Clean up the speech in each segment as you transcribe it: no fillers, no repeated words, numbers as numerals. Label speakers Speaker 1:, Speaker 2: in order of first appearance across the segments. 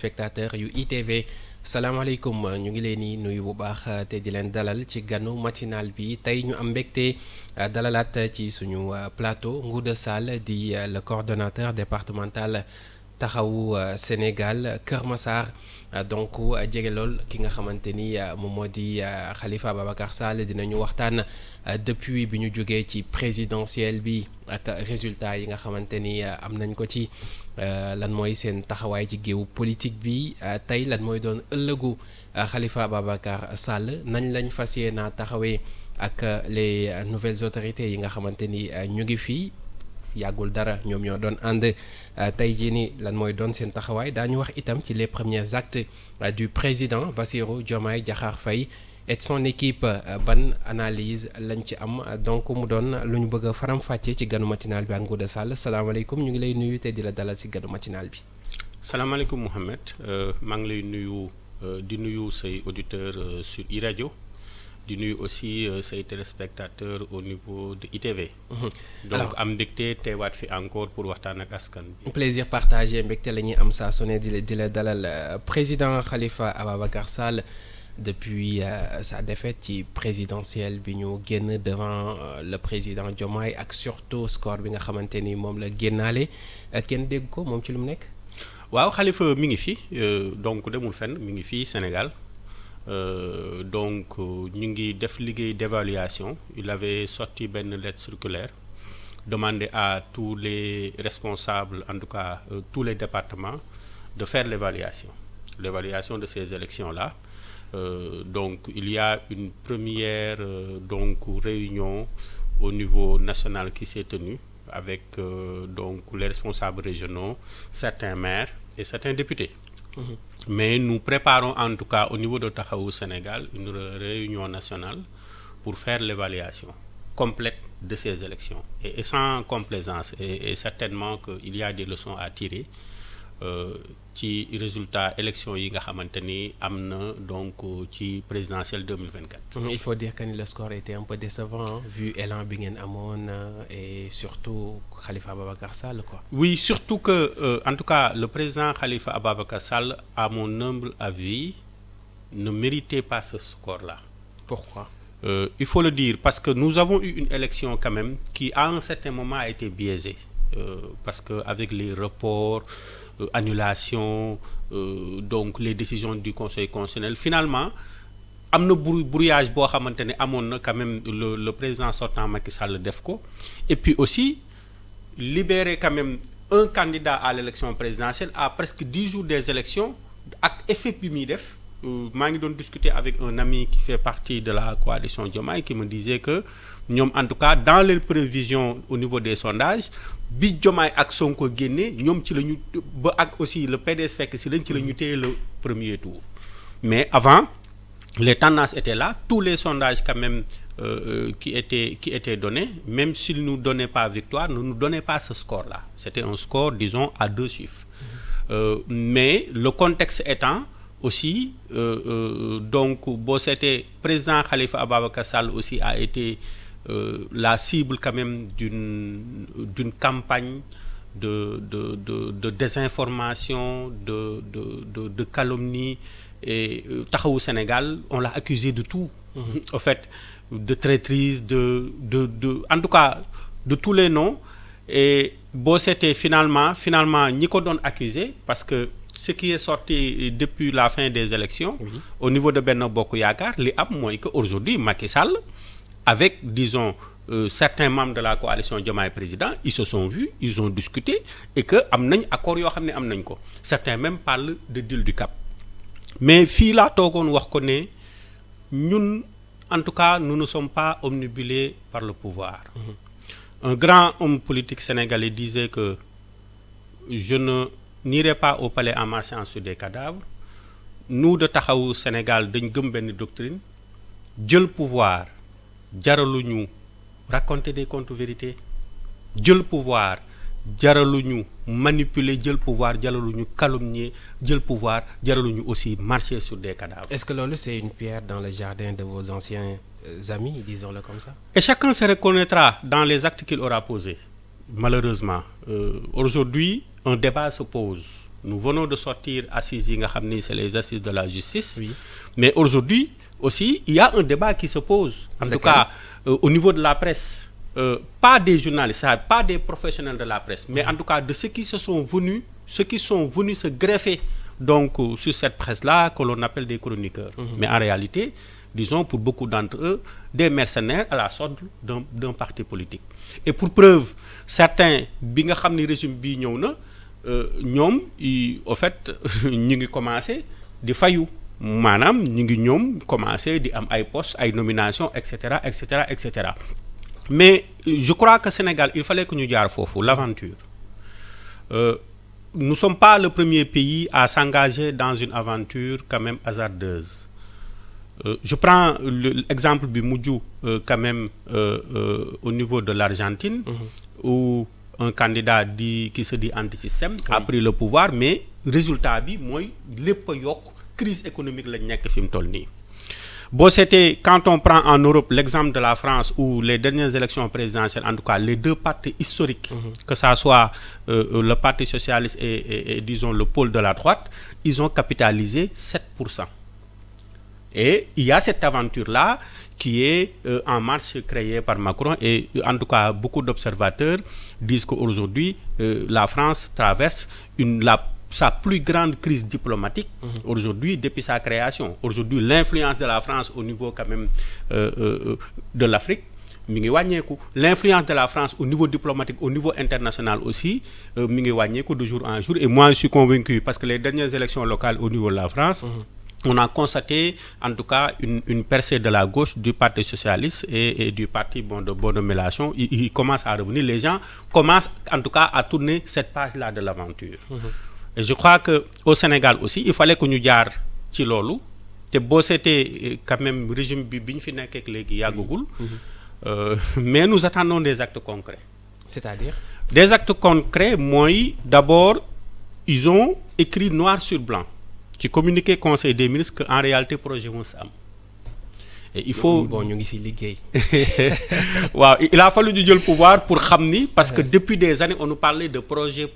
Speaker 1: téléspectateurs yu ITV salaamaaleykum ñu ngi leen di nuyu bu baax te di leen dalal ci ganu matinal bi tey ñu am mbégte dalalaat ci suñu plateau Ngouda Sall di le coordonnateur départemental taxawu Sénégal Kër Massar donc jege lool ki nga xamante ni moom moo di Khalifa Ababacar Sall dinañu waxtaan depuis bi ñu jógee ci présidentielle bi ak résultat yi nga xamante ni am nañ ko ci lan mooy seen taxawaay ci géewu politique bi tey lan mooy doon ëllëgu Khalifa Ababacar Sall nañ lañ fas yéenaa taxawee ak les nouvelles autorités yi nga xamante ni ñu ngi fii yàggul dara ñoom ñoo doon ànd tey jii ni lan mooy doon seen taxawaay daañu wax itam ci les premiers actes du président Bassirou Diomaye Diakhar Faye et son équipe ban analyse lañ ci am donc mu doon lu ñu bëgg a faram-fàccee ci ganu matinal bi ak Ngouda Sall salaamaaleykum ñu ngi lay nuyu te di la dalal ci ganu matinal bi.
Speaker 2: salaamaaleykum Mouhamed maa ngi lay nuyu di nuyu say auditeurs sur iRadio di nuyu aussi say téléspectateurs au niveau de ITV. donc am mbégte teewaat fi encore pour waxtaan ak askan bi.
Speaker 1: plaisir partagé mbégte la ñuy am saa su ne di la dalal président Khalifa Ababacar Sall depuis sa défaite ci présidentielle bi ñu génn devant le président Diomaye ak surtout score bi nga xamante ni moom la génnaale kenn dégg ko moom ci lu mu nekk.
Speaker 2: waaw Khalifa mi ngi fi donc demul fenn mi ngi fii Sénégal. Donc ñu ngi def liggéey d'évaluation il avait sorti benn lettre circulaire demandé à tous les responsables en tout cas tous les départements de faire l'évaluation de ces élections-là donc il y a une première donc réunion au niveau national qui s'est tenue avec donc les responsables régionaux, certains maires et certains députés. Mais nous préparons en tout cas au niveau de Taxawu Sénégal une réunion nationale pour faire l'évaluation complète de ces élections et sans complaisance et certainement qu'il y a des leçons à tirer ci résultat élection yi nga xamante ni am na donc ci présidentielle 2024.
Speaker 1: Il faut dire que le score était un peu décevant vu élan bi ngeen amoon et surtout Khalifa Ababacar Sall quoi.
Speaker 2: Oui, surtout que en tout cas le président Khalifa Ababacar Sall à mon humble avis ne méritait pas ce score-là.
Speaker 1: Pourquoi?
Speaker 2: Il faut le dire parce que nous avons eu une élection quand même qui à un certain moment a été biaisée parce que avec les reports annulation donc les décisions du Conseil constitutionnel finalement am na brouillage boo xamante ne amoon na quand même le président sortant Macky Sall def ko et puis aussi libérer quand même un candidat à l'élection présidentielle à presque 10 jours des élections ak effet bi muy def maa ngi doon discuter avec un ami qui fait partie de la coalition Diomaye qui me disait que ñoom en tout cas dans les prévisions au niveau des sondages bi Diomaye ak Sonko génne ñoom ci la ñu ba ak aussi le PDS fekk si lañ ci la ñu téye le premier tour mais avant les tendances étaient là tous les sondages quand même qui étaient donnés même s'ils nous donnaient pas victoire ne nous donnaient pas ce score là c'était un score disons à 2 chiffres mais le contexte étant aussi donc boo seetee président Khalifa Ababacar Sall aussi a été la cible quand même d'une campagne de désinformation de calomnie et Taxawu Sénégal on l'a accusé de tout en fait de traîtrise de en tout cas de tous les noms et boo seetee finalement ñi ko doon accusé parce que ce qui est sorti depuis la fin des élections au niveau de Benno Bokk Yaakaar li am mooy que aujourd'hui Macky Sall avec disons certains membres de la coalition Diomaye président ils se sont vus ils ont discuté et que am nañ accord yoo xam ne am nañ ko certains même parlent de deal du Cap mais fii laa toogoon wax ko ne ñun en tout cas nous ne sommes pas omnibulés par le pouvoir un grand homme politique sénégalais disait que je n'irai pas au palais en marchant sur des cadavres nous de Taxawu Sénégal dañ gëm benn doctrine jël pouvoir jaraluñu raconter des contre-vérités jël pouvoir jaraluñu manipuler jël pouvoir jaraluñu calomnier jël pouvoir jaraluñu aussi marcher sur des cadavres.
Speaker 1: Est-ce que loolu c'est une pierre dans le jardin de vos anciens amis, disons-le comme ça?
Speaker 2: Et chacun se reconnaîtra dans les actes qu'il aura posés. Malheureusement aujourd'hui un débat se pose nous venons de sortir assises yi nga xam ni c'est les assises de la justice.
Speaker 1: Oui.
Speaker 2: Mais aujourd'hui aussi il y a un débat qui se pose. En tout cas au niveau de la presse. Pas des journalistes, pas des professionnels de la presse, mais en tout cas de ceux qui sont venus se greffer donc sur cette presse-là que l'on appelle des chroniqueurs. Mais en réalité, disons pour beaucoup d'entre eux, des mercenaires à la sorte d'un parti politique. Et pour preuve, certains bi nga xam ni régime bii ñëw na ñoom au fait ñu ngi commencé di fayu maanaam ñu ngi ñoom commencé di am ay postes ay nominations et cetera et cetera et cetera. Mais je crois que Sénégal il fallait que ñu jaar foofu l'aventure. Nous sommes pas le premier pays à s'engager dans une aventure quand même hasardeuse. Je prends l'exemple bi mujj quand même au niveau de l'Argentine où un candidat qui se dit anti-système a pris le pouvoir mais résultat bi mooy lépp a yokk crise économique lañ nekk fi mu toll nii. Bon, c'était quand on prend en Europe l'exemple de la France où les dernières élections présidentielles, en tout cas les deux partis historiques, que ça soit le Parti socialiste et disons le pôle de la droite, ils ont capitalisé 7%. Et il y a cette aventure-là qui est en marche créée par Macron et en tout cas beaucoup d'observateurs disent qu'aujourd'hui la France traverse sa plus grande crise diplomatique aujourd'hui depuis sa création. Aujourd'hui, l'influence de la France au niveau quand même de l'Afrique mi ngi wàññeeku. L'influence de la France au niveau diplomatique, au niveau international aussi mi ngi wàññeeku de jour en jour. Et moi, je suis convaincu parce que les dernières élections locales au niveau de la France, on a constaté en tout cas une percée de la gauche, du Parti socialiste et du parti de Bono Mélenchon. Il commence à revenir. Les gens commencent en tout cas à tourner cette page-là de l'aventure. Et je crois que au Sénégal aussi il fallait que ñu jaar ci loolu te boo seetee quand même régime bi ñu fi nekk ak léegi yàggagul mais nous attendons des actes concrets.
Speaker 1: C'est-à-dire?
Speaker 2: Des actes concrets mooy d'abord ils ont écrit noir sur blanc ci communiqué conseil des ministres que en réalité projet mos am. Et il faut
Speaker 1: bon ñu ngi ci liggéey.
Speaker 2: waaw il a fallu ñu jël pouvoir pour xam ni parce que depuis des années on nous parlait de projet.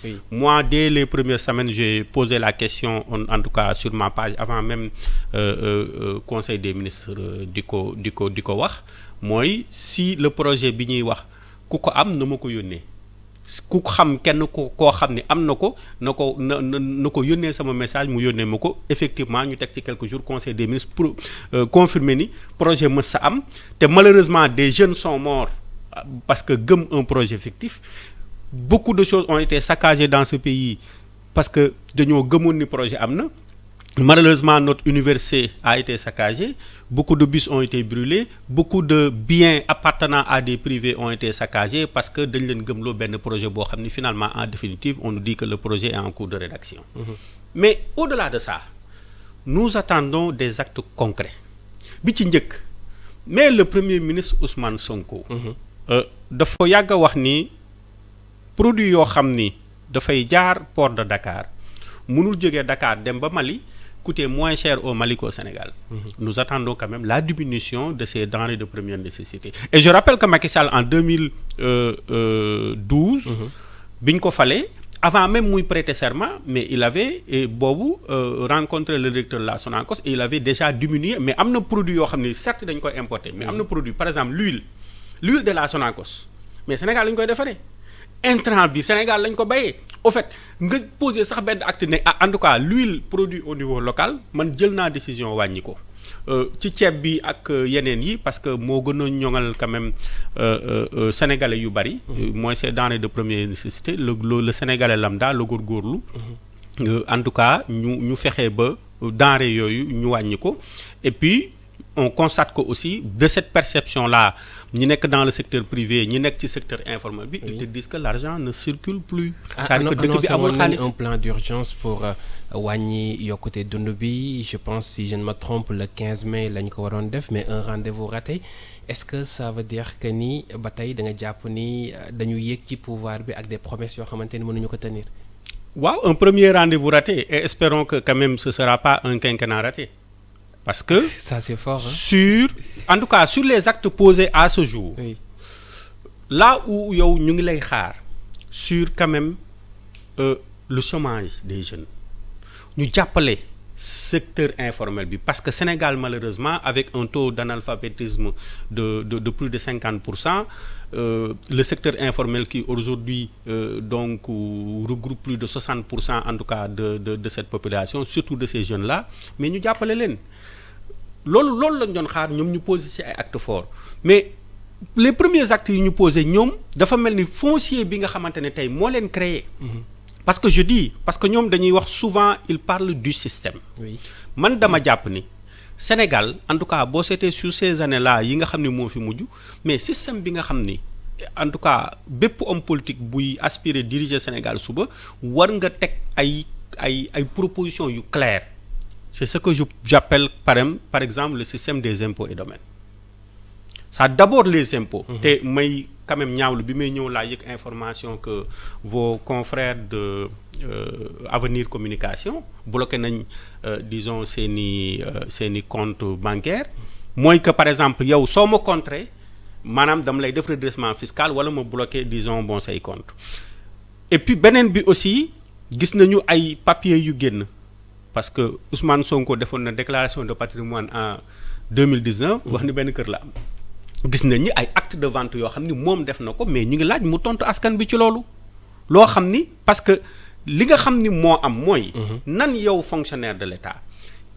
Speaker 2: Oui. Moi dès les premières semaines j'ai posé la question en tout cas sur ma page avant même conseil des ministres di ko wax mooy si le projet bi ñuy wax ku ko am na ma ko yónnee. ku xam kenn koo xam ne am na ko yónnee sama message mu yónnee ma ko effectivement ñu teg ci quelques jours conseil des ministres pour confirmer ni projet mës sa am te malheureusement des jeunes sont morts parce que gëm un projet fictif. Beaucoup de choses ont été saccagées dans ce pays parce que dañoo gëmoon ni projet am na. Malheureusement notre université a été saccagée, beaucoup de bus ont été brûlés, beaucoup de biens appartenant à des privés ont été saccagés parce que dañ leen gëmloo benn projet boo xam ni finalement en définitive on nous dit que le projet est en cours de rédaction. Mais au-delà de ça nous attendons des actes concrets bi ci njëkk mais le premier ministre Ousmane Sonko dafa yàgg a wax ni produit yoo xam ni dafay jaar port de Dakar mënul jógee Dakar dem ba Mali coûter moins cher au Mali qu'au Sénégal. Nous attendons quand même la diminution de ces denrées de première nécessité. Et je rappelle que Macky Sall en 2012 biñ ko falee avant même muy prêter serment mais il avait boobu rencontré le directeur de la Sonacos et il avait déjà diminué mais am na produit yoo xam ne certes dañ koy importer mais am na produit par exemple l'huile de la Sonacos mais Sénégal lañ koy defaree intrant bi Sénégal lañ ko bayee au fait nga poser sax benn acte ne en tout cas l'huile produit au niveau local man jël naa décision wàññi ko ci ceeb bi ak yeneen yi parce que moo gën a ñoŋal quand même sénégalais yu bari mooy ces denrées de première nécessité le sénégalais lambda la góorgóorlu en tout cas ñu fexe ba denrées yooyu ñu wàññi ko et puis on constate que aussi de cette perception là ñi nekk dans le secteur privé ñi nekk ci secteur informel bi ils te disent que l'argent ne circule plus. c'est-à-dire que dëkk bi amul xaalis
Speaker 1: un plan d'urgence pour wàññi yokkute dund bi je pense si je ne me trompe le 15 mai lañ ko waroon def mais un rendez-vous raté est-ce que ça veut dire que ni ba tey da nga jàpp ni dañu yéeg ci pouvoir bi ak des promesses yoo xamante ni mënuñu ko tenir.
Speaker 2: waaw un premier rendez-vous raté et espérons que quand même ce sera pas un quinquennat raté. Parce que
Speaker 1: ça c'est fort
Speaker 2: en tout cas sur les actes posés à ce jour
Speaker 1: oui.
Speaker 2: Là où yow ñu ngi lay xaar sur quand même le chômage des jeunes ñu jàppale secteur informel bi parce que Sénégal malheureusement avec un taux d'analphabétisme de plus de 50%, le secteur informel qui aujourd'hui donc regroupe plus de 60% en tout cas de cette population, surtout de ces jeunes-là, mais ñu jàppale leen loolu lañ doon xaar ñoom ñu posé ci ay actes forts. Mais les premiers actes yi ñu posé ñoom dafa mel ni foncier bi nga xamante ne tey moo leen créé. Parce que je dis parce que ñoom dañuy wax souvent ils parlent du système.
Speaker 1: Oui.
Speaker 2: Man dama jàpp ni Sénégal en tout cas boo seetee sur ces années-là yi nga xam ne moo fi mujj mais système bi nga xam ni en tout cas bépp homme politique buy aspirer diriger Sénégal suba war nga teg ay propositions yu claires. C'est ce que j'appelle par exemple le système des impôts et domaines. Ça d'abord les impôts. Te may quand même ñaawlu bi may ñëw laa yëg information que vos confrères de Avenir Communication bloqué nañ disons seeni compte bancaire mooy que par exemple yow soo ma contré maanaam dama lay def redressement fiscal wala ma bloqué disons bon say compte. Et puis beneen bi aussi gis nañu ay papiers yu génn parce que Ousmane Sonko defoon na déclaration de patrimoine en 2019 wax ni benn kër la am. Gis nañ ni ay acte de vente yoo xam ni moom def na ko mais ñu ngi laaj mu tontu askan bi ci loolu loo xam ni parce que li nga xam ni moo am mooy nan yow fonctionnaire de l'État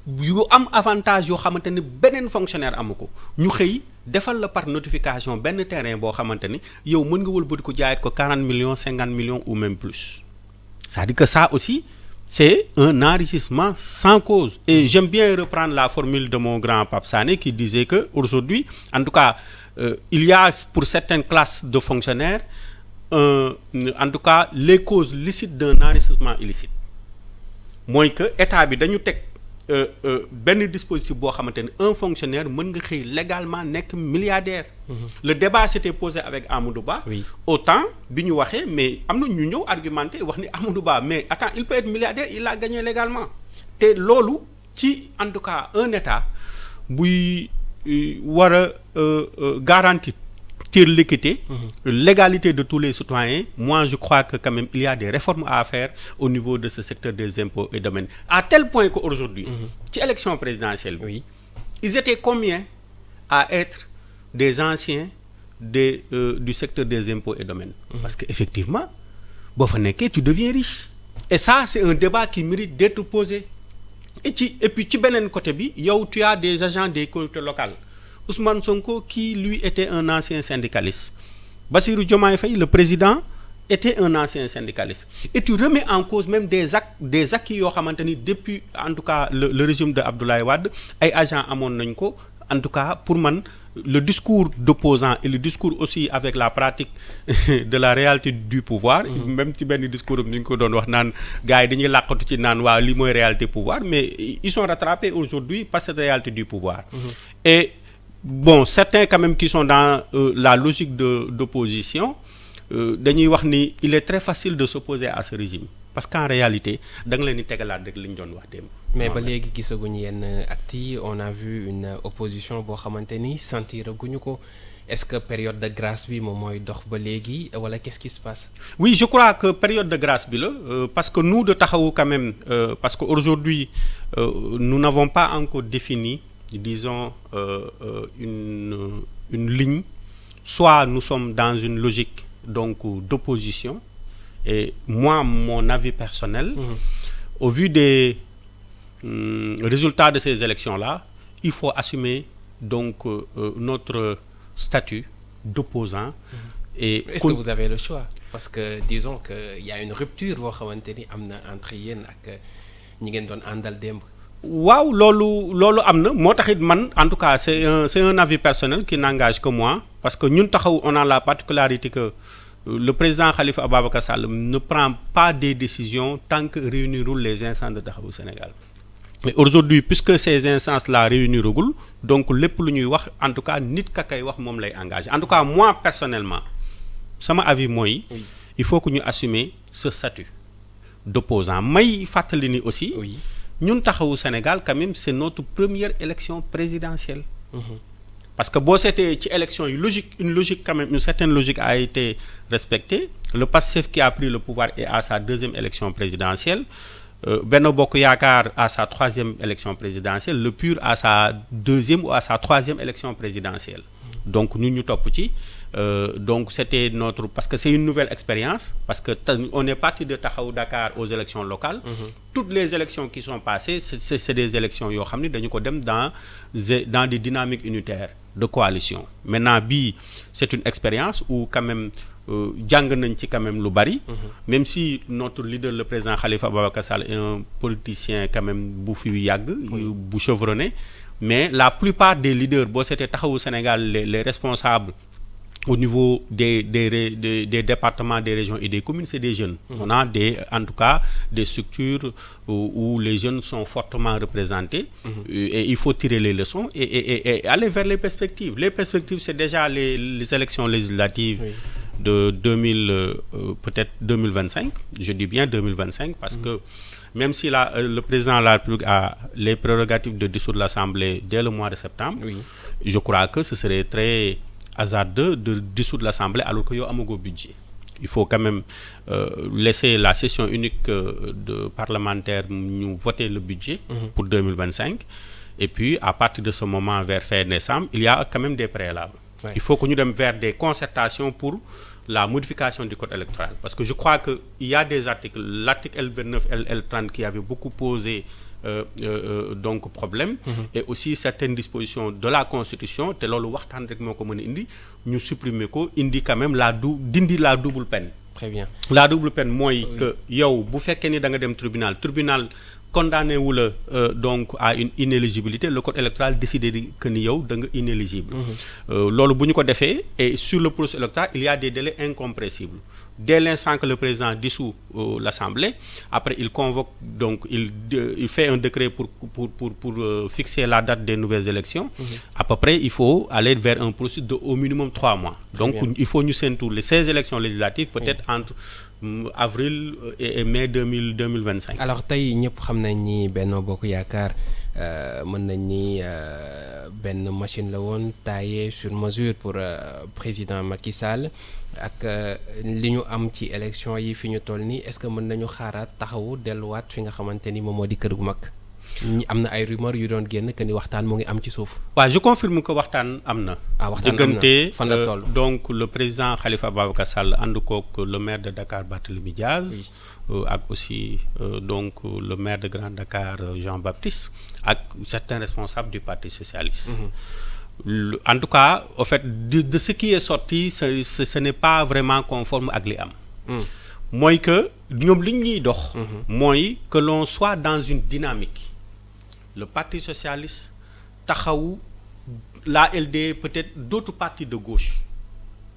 Speaker 2: yu am avantage yoo xamante ni beneen fonctionnaire amu ko ñu xëy defal la par notification benn terrain boo xamante ni yow mën nga wëlbati ko jaayat ko 40 millions 50 millions ou même plus c'est-à-dire que ça aussi c'est un enrichissement sans cause. Et j'aime bien reprendre la formule de mon grand Pape Sané qui disait que aujourd'hui, en tout cas, il y a pour certaines classes de fonctionnaires, en tout cas, les causes licites d'un enrichissement illicite. Moi que l'État bi dañu teg benn dispositif boo xamante ne un fonctionnaire mën nga xëy légalement nekk milliardaire. Le débat s'était posé avec Amadou Ba.
Speaker 1: Oui.
Speaker 2: Autant bi ñu waxee mais am na ñu ñëw argumenté wax ni Amadou Ba mais attends il peut être milliardaire il a gagné légalement te loolu ci en tout cas un État buy war a garantir l'équité, l'égalité de tous les citoyens. Moi je crois que quand même il y a des réformes à faire au niveau de ce secteur des impôts et domaines à tel point qu'aujourd'hui ci élection présidentielle bi ils étaient combien à être des anciens du secteur des impôts et domaines parce que effectivement boo fa nekkee tu deviens riche et ça c'est un débat qui mérite d'être posé et puis ci beneen côté bi yow tu as des agents des collectivités locales. Ousmane Sonko qui lui était un ancien syndicaliste. Bassirou Diomaye Faye le président était un ancien syndicaliste et tu remets en cause même des acquis yoo xamante ni depuis en tout cas le régime de Abdoulaye Wade ay agents amoon nañ ko en tout cas pour man le discours d'opposant et le discours aussi avec la pratique de la réalité du pouvoir même ci benn discours am ni ñu ko doon wax naan gars yi dañuy làqatu ci naan waaw li mooy réalité pouvoir mais ils sont rattrapés aujourd'hui par cette réalité du pouvoir et bon certains quand même qui sont dans la logique d'opposition dañuy wax ni il est très facile de s'opposer à ce régime parce qu'en réalité da nga leen di tegalaat rek li ñu doon wax démb.
Speaker 1: mais ba léegi gisaguñu yenn actes yi on a vu une opposition boo xamante ni sentiraguñu ko est-ce que période de grâce bi moom mooy dox ba léegi wala qu'est-ce qui se passe?
Speaker 2: Oui je crois que période de grâce bi la parce que nous de Taxawu quand même parce que aujourd'hui nous n'avons pas encore défini disons une ligne soit nous sommes dans une logique donc d'opposition et moi mon avis personnel au vu des résultats de ces élections-là il faut assumer donc notre statut d'opposant et
Speaker 1: est-ce que vous avez le choix parce que disons que il y a une rupture boo xamante ni am na entre yéen ak ñi ngeen doon àndal démb.
Speaker 2: waaw loolu am na moo taxit man en tout cas c'est un avis personnel qui n'engage que moi parce que ñun Taxawu on a la particularité que le président Khalifa Ababacar Sall ne prend pas des décisions tant que réunirul les instances de Taxawu Sénégal mais aujourd'hui puisque ces instances-là réuniragul donc lépp lu ñuy wax en tout cas nit ka kay wax moom lay engagé en tout cas moi personnellement sama avis mooy il faut que ñu assumer ce statut d'opposant may fàttali ni aussi ñun Taxawu Sénégal quand même c'est notre première élection présidentielle parce que boo seetee ci élection yi une logique quand même, une certaine logique a été respectée. Le PASTEF qui a pris le pouvoir est à sa deuxième élection présidentielle. Benno Bokk Yaakaar à sa troisième élection présidentielle, le PUR à sa deuxième ou à sa troisième élection présidentielle. Donc ñun ñu topp ci. Donc c'était notre, parce que c'est une nouvelle expérience, parce que on est parti de Taxawu Dakar aux élections locales. Toutes les élections qui sont passées, c'est des élections yoo xam ne dañu ko dem dans des dynamiques unitaires de coalition. Maintenant bii c'est une expérience où quand même jàng nañ ci quand même lu bari. Même si notre leader le président Khalifa Ababacar Sall est un politicien quand même bu fi yàgg, bu chevronné, mais la plupart des leaders boo seetee Taxawu Sénégal les responsables au niveau des départements, des régions et des communes, c'est des jeunes. On a en tout cas des structures où les jeunes sont fortement représentés. Et il faut tirer les leçons et aller vers les perspectives. Les perspectives, c'est déjà les élections législatives de peut-être 2025. Je dis bien 2025 parce que même si le président de la République a les prérogatives de dissoudre l'Assemblée dès le mois de septembre, je crois que ce serait très hasardeux de dissoudre l'Assemblée alors que yow amagoo budget. Il faut quand même laisser la session unique de parlementaire ñu voter le budget pour 2025 et puis à partir de ce moment vers fin décembre il y a quand même des préalables. Il faut que ñu dem vers des concertations pour la modification du code électoral parce que je crois que il y a des articles, l'article L29 L30 qui avait beaucoup posé donc problème et aussi certaines dispositions de la constitution te loolu waxtaan rek moo ko mën a indi ñu supprimer ko indi quand même dindi la double peine.
Speaker 1: Très bien.
Speaker 2: La double peine mooy que yow bu fekkee ni da nga dem tribunal condamné wu la donc à une inéligibilité, le code électoral décidé que ni yow da nga inéligible. Loolu bu ñu ko defee et sur le processus électoral il y a des délais incompressibles. Dès l'instant que le président dissout l'Assemblée, après il convoque donc il fait un décret pour fixer la date des nouvelles élections. À peu près il faut aller vers un processus de au minimum 3 mois. Donc il faut ñu séntu les 16 élections législatives peut-être entre avril et mai 2025.
Speaker 1: Alors tey ñëpp xam nañ ni Benno Bokk Yaakaar mën nañ ni benn machine la woon taillée sur mesure pour président Macky Sall ak li ñu am ci élection yi fi ñu toll nii est-ce que mën nañu xaaraat taxawu delluwaat fi nga xamante ni moom moo di kër gu mag am na ay rumeurs yu doon génn que ni waxtaan mu ngi am ci suuf.
Speaker 2: waaw je confirme que waxtaan am na.
Speaker 1: waxtaan am na fan la toll
Speaker 2: donc le président Khalifa Ababacar Sall ànd kook le maire de Dakar Barthélémy Diaz. Ak aussi donc le maire de Grand Dakar Jean-Baptiste ak certains responsables du Parti socialiste. En tout cas au fait de ce qui est sorti ce n'est pas vraiment conforme ak li am. Mooy que ñoom li ñuy dox. Mooy que l'on soit dans une dynamique. Le Parti socialiste taxawu la LD peut-être d'autres partis de gauche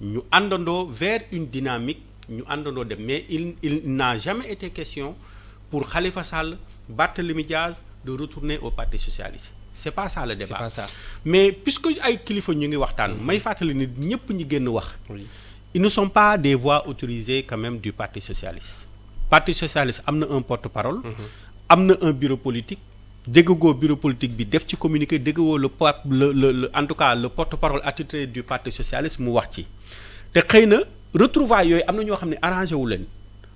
Speaker 2: ñu àndandoo vers une dynamique ñu àndandoo dem mais il n'a jamais été question pour Khalifa Sall, Barthélémy Diaz de retourner au Parti socialiste. C'est pas ça le débat.
Speaker 1: C'est pas ça.
Speaker 2: Mais puisque ay kilifa ñu ngi waxtaan may fàttali ni ñëpp ñi génn wax. Ils ne sont pas des voix autorisées quand même du Parti socialiste. Parti socialiste am na un porte-parole. Am na un bureau politique. Déggoo bureau politique bi def ci communiqué déggoo le en tout cas le porte-parole attitré du Parti socialiste mu wax ci te xëy na retrouvailles yooyu am na ñoo xam ne arrangé wu leen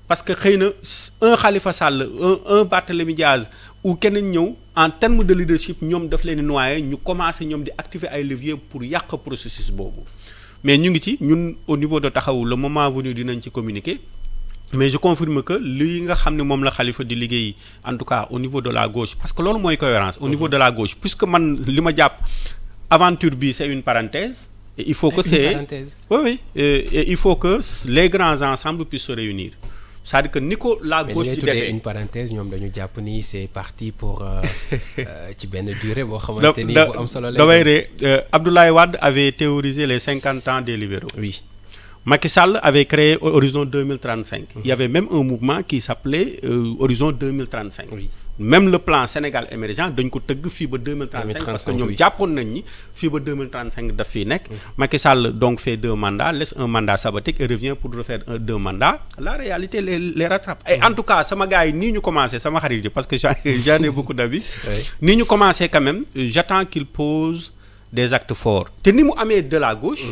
Speaker 2: parce que xëy na un Khalifa Sall un Barthélémy Diaz ou keneen ñëw en termes de leadership ñoom daf leen noyé ñu commencé ñoom di activer ay leviers pour yàq processus boobu mais ñu ngi ci ñun au niveau de Taxawu le moment venu dinañ ci communiquer. Mais je confirme que li nga xam ne moom la Khalifa di liggéey en tout cas au niveau de la gauche parce que loolu mooy cohérence au niveau de la gauche puisque man li ma jàpp aventure bi c'est une parenthèse et il faut que et il faut que les grands ensembles puissent se réunir c'est-à-dire que ni ko la gauche di defee
Speaker 1: une parenthèse ñoom dañu jàpp ni c'est parti pour ci benn durée boo xamante ni bu am solo la.
Speaker 2: damay re Abdoulaye Wade avait théorisé les 50 ans des libéraux.
Speaker 1: Oui.
Speaker 2: Macky Sall avait créé Horizon 2035. Il y avait même un mouvement qui s'appelait Horizon 2035.
Speaker 1: Oui.
Speaker 2: Même le plan Sénégal émergent dañ ko tëgg fii ba 2035 parce que ñoom jàppoon nañ ni fii ba 2035 daf fii nekk. Macky Sall donc fait 2 mandats laisse un mandat sabbatique et revient pour refaire 2 mandats. La réalité les rattrape. Et en tout cas sama gars yi nii ñu commencé sama xarit yi parce que j'en ai beaucoup d'avis. Nii ñu commencé quand même j'attends qu'il pose des actes forts te ni mu amee de la gauche.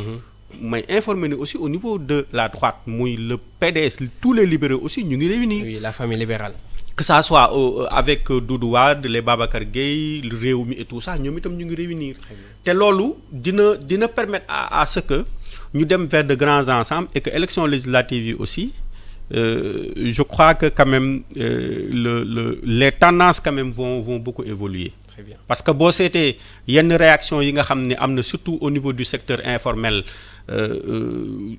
Speaker 2: may informer ni aussi au niveau de la droite muy le PDS tous les libéraux aussi ñu ngi réunir.
Speaker 1: Oui, la famille libérale.
Speaker 2: Que ça soit avec Doudou Wade les Babacar Gueye le Rewmi et tout ça ñoom itam ñu ngi réunir. te loolu dina permettre à ce que ñu dem vers de grands ensembles et que élection législative yi aussi je crois que quand même les tendances quand même vont beaucoup évoluer.
Speaker 1: Très bien.
Speaker 2: Parce que boo seetee yenn réaction yi nga xam ne am na surtout au niveau du secteur informel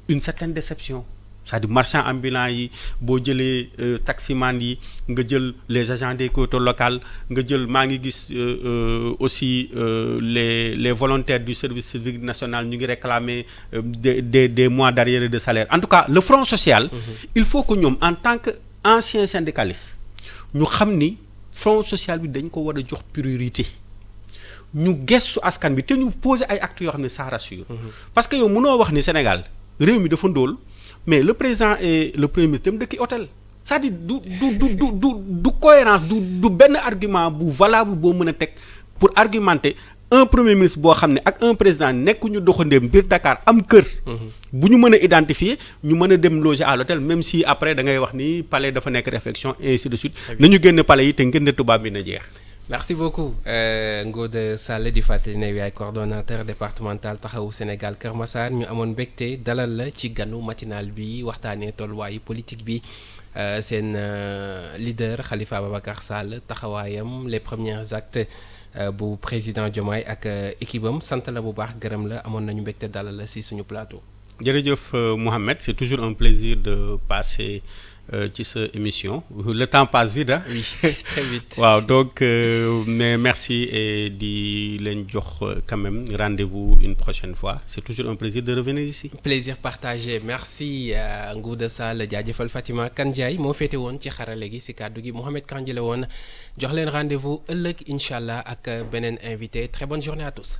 Speaker 2: une certaine déception c'est-à-dire marchands ambulants yi boo jëlee taximan yi nga jël les agents des collectivités locales nga jël maa ngi gis aussi les volontaires du service civique national ñu ngi réclamer des mois d'arriérés de salaire en tout cas le front social. Il faut que ñoom en tant que anciens syndicalistes ñu xam ni front social bi dañ ko war a jox priorité ñu gestu askan bi te ñu poser ay actes yoo xam ne ça rassure. Parce que yow mënoo wax ni Sénégal réew mi dafa ndóol mais le président et le premier ministre dem dëkki hôtel c'est-à-dire du cohérence du benn argument bu valable boo mën a teg pour argumenter un premier ministre boo xam ne ak un président nekkuñu doxandéem biir Dakar am kër. bu ñu mën a identifier ñu mën a dem loger à l'hôtel même si après da ngay wax ni palais dafa nekk réflexion et ainsi de suite. nañu génn palais yi te ngeen tubaab bi na jeex.
Speaker 1: Merci beaucoup Ngouda Sall di fàttali ne yaay coordonnateur départemental taxawu Sénégal Kër Massar ñu amoon mbégte dalal la ci ganu matinal bi waxtaanee tolluwaayu politique bi seen leader Khalifa Ababacar Sall taxawaayam les premiers actes bu président Diomaye ak équipe am sant la bu baax gërëm la amoon nañu mbégte dalal la si suñu plateau.
Speaker 2: jërëjëf Mohamed c'est toujours un plaisir de passer ci sa émission le temps passe vite ah.
Speaker 1: Oui, très vite.
Speaker 2: waaw donc mais merci et di leen jox quand même rendez-vous une prochaine fois c'est toujours un plaisir de revenir ici.
Speaker 1: Plaisir partagé merci Ngouda Sall jaajëfal Fatima Kandiaye moo féete woon ci xarale gi si kàddu gi Mohamed Kandji la woon jox leen rendez-vous ëllëg incha allah ak beneen invité très bonne journée à tous.